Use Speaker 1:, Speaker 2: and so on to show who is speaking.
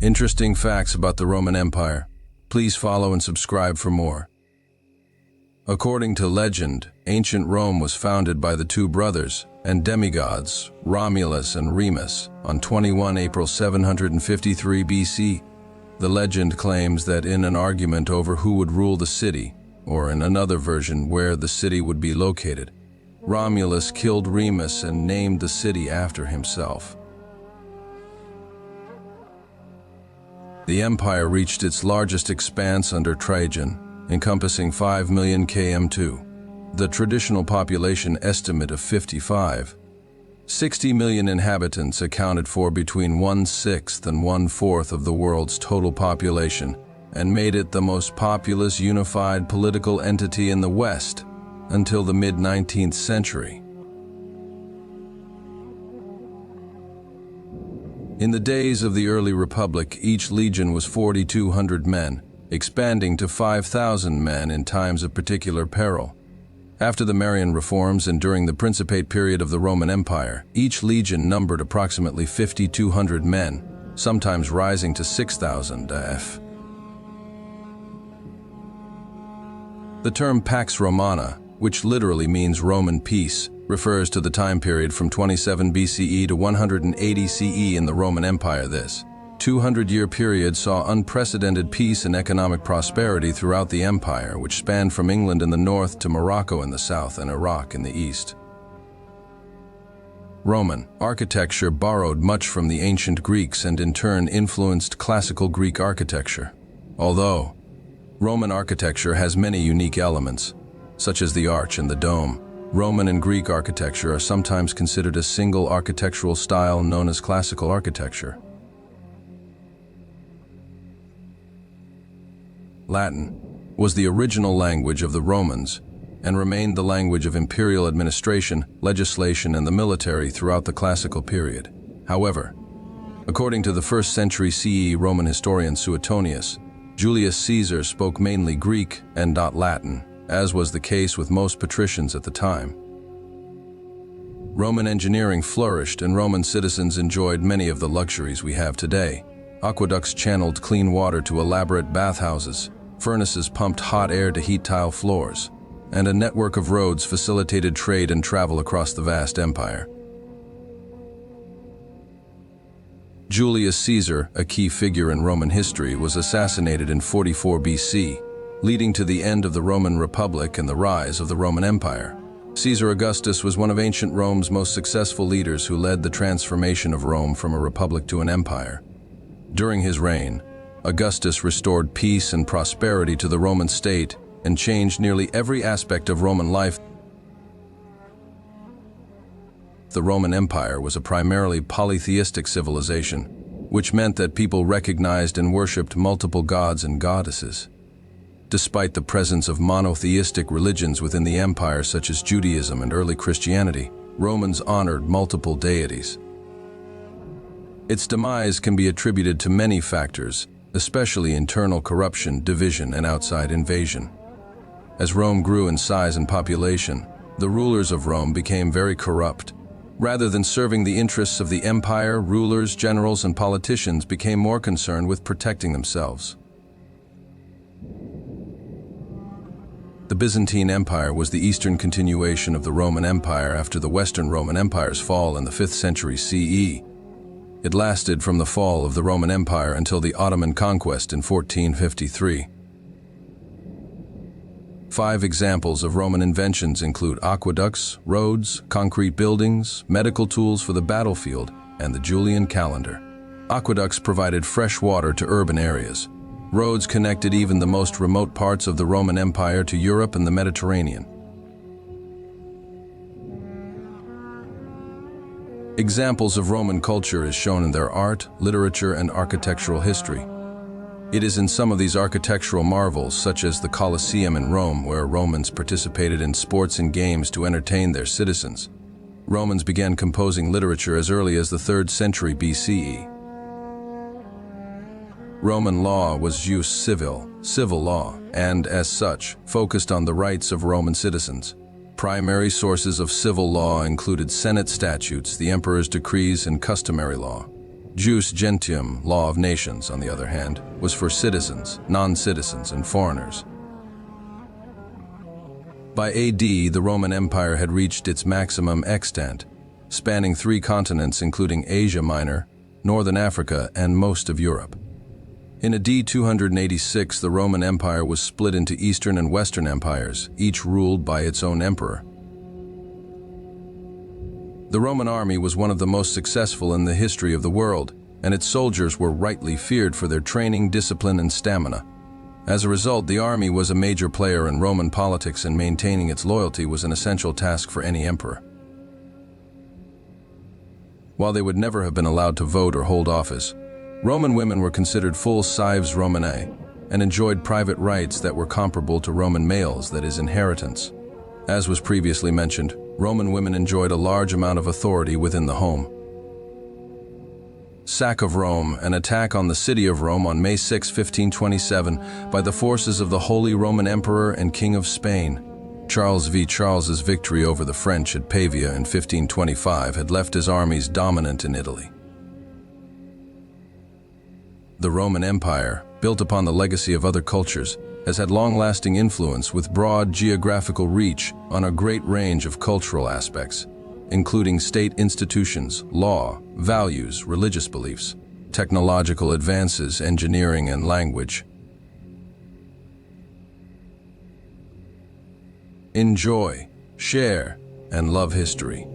Speaker 1: Interesting facts about the Roman Empire. Please follow and subscribe for more. According to legend, ancient Rome was founded by the two brothers and demigods, Romulus and Remus, on 21 April 753 BC. The legend claims that in an argument over who would rule the city, or in another version where the city would be located, Romulus killed Remus and named the city after himself. The empire reached its largest expanse under Trajan, encompassing 5 million km². The traditional population estimate of 60 million inhabitants accounted for between 1/6 and 1/4 of the world's total population and made it the most populous unified political entity in the West until the mid-19th century. In the days of the early Republic, each legion was 4,200 men, expanding to 5,000 men in times of particular peril. After the Marian reforms and during the Principate period of the Roman Empire, each legion numbered approximately 5,200 men, sometimes rising to 6,000 AF. The term Pax Romana, which literally means Roman peace, refers to the time period from 27 BCE to 180 CE in the Roman Empire. This 200-year period saw unprecedented peace and economic prosperity throughout the empire, which spanned from England in the north to Morocco in the south and Iraq in the east. Roman architecture borrowed much from the ancient Greeks and in turn influenced classical Greek architecture. Although Roman architecture has many unique elements, such as the arch and the dome, Roman and Greek architecture are sometimes considered a single architectural style known as classical architecture. Latin was the original language of the Romans and remained the language of imperial administration, legislation, and the military throughout the classical period. However, according to the 1st century CE Roman historian Suetonius, Julius Caesar spoke mainly Greek and not Latin, as was the case with most patricians at the time. Roman engineering flourished and Roman citizens enjoyed many of the luxuries we have today. Aqueducts channeled clean water to elaborate bathhouses, furnaces pumped hot air to heat tile floors, and a network of roads facilitated trade and travel across the vast empire. Julius Caesar, a key figure in Roman history, was assassinated in 44 BC, leading to the end of the Roman Republic and the rise of the Roman Empire. Caesar Augustus was one of ancient Rome's most successful leaders who led the transformation of Rome from a republic to an empire. During his reign, Augustus restored peace and prosperity to the Roman state and changed nearly every aspect of Roman life. The Roman Empire was a primarily polytheistic civilization, which meant that people recognized and worshipped multiple gods and goddesses. Despite the presence of monotheistic religions within the empire such as Judaism and early Christianity, Romans honored multiple deities. Its demise can be attributed to many factors, especially internal corruption, division, and outside invasion. As Rome grew in size and population, the rulers of Rome became very corrupt. Rather than serving the interests of the empire, rulers, generals, and politicians became more concerned with protecting themselves. The Byzantine Empire was the eastern continuation of the Roman Empire after the Western Roman Empire's fall in the 5th century CE. It lasted from the fall of the Roman Empire until the Ottoman conquest in 1453. 5 examples of Roman inventions include aqueducts, roads, concrete buildings, medical tools for the battlefield, and the Julian calendar. Aqueducts provided fresh water to urban areas. Roads connected even the most remote parts of the Roman Empire to Europe and the Mediterranean. Examples of Roman culture is shown in their art, literature, and architectural history. It is in some of these architectural marvels, such as the Colosseum in Rome, where Romans participated in sports and games to entertain their citizens. Romans began composing literature as early as the 3rd century BCE. Roman law was jus civile, civil law, and, as such, focused on the rights of Roman citizens. Primary sources of civil law included Senate statutes, the emperor's decrees, and customary law. Jus gentium, law of nations, on the other hand, was for citizens, non-citizens, and foreigners. By AD, the Roman Empire had reached its maximum extent, spanning 3 continents including Asia Minor, Northern Africa, and most of Europe. In AD 286, the Roman Empire was split into Eastern and Western empires, each ruled by its own emperor. The Roman army was one of the most successful in the history of the world, and its soldiers were rightly feared for their training, discipline, and stamina. As a result, the army was a major player in Roman politics, and maintaining its loyalty was an essential task for any emperor. While they would never have been allowed to vote or hold office, Roman women were considered full cives Romanae and enjoyed private rights that were comparable to Roman males, that is, inheritance. As was previously mentioned, Roman women enjoyed a large amount of authority within the home. Sack of Rome, an attack on the city of Rome on May 6, 1527, by the forces of the Holy Roman Emperor and King of Spain. Charles's victory over the French at Pavia in 1525 had left his armies dominant in Italy. The Roman Empire, built upon the legacy of other cultures, has had long-lasting influence with broad geographical reach on a great range of cultural aspects, including state institutions, law, values, religious beliefs, technological advances, engineering, and language. Enjoy, share, and love history.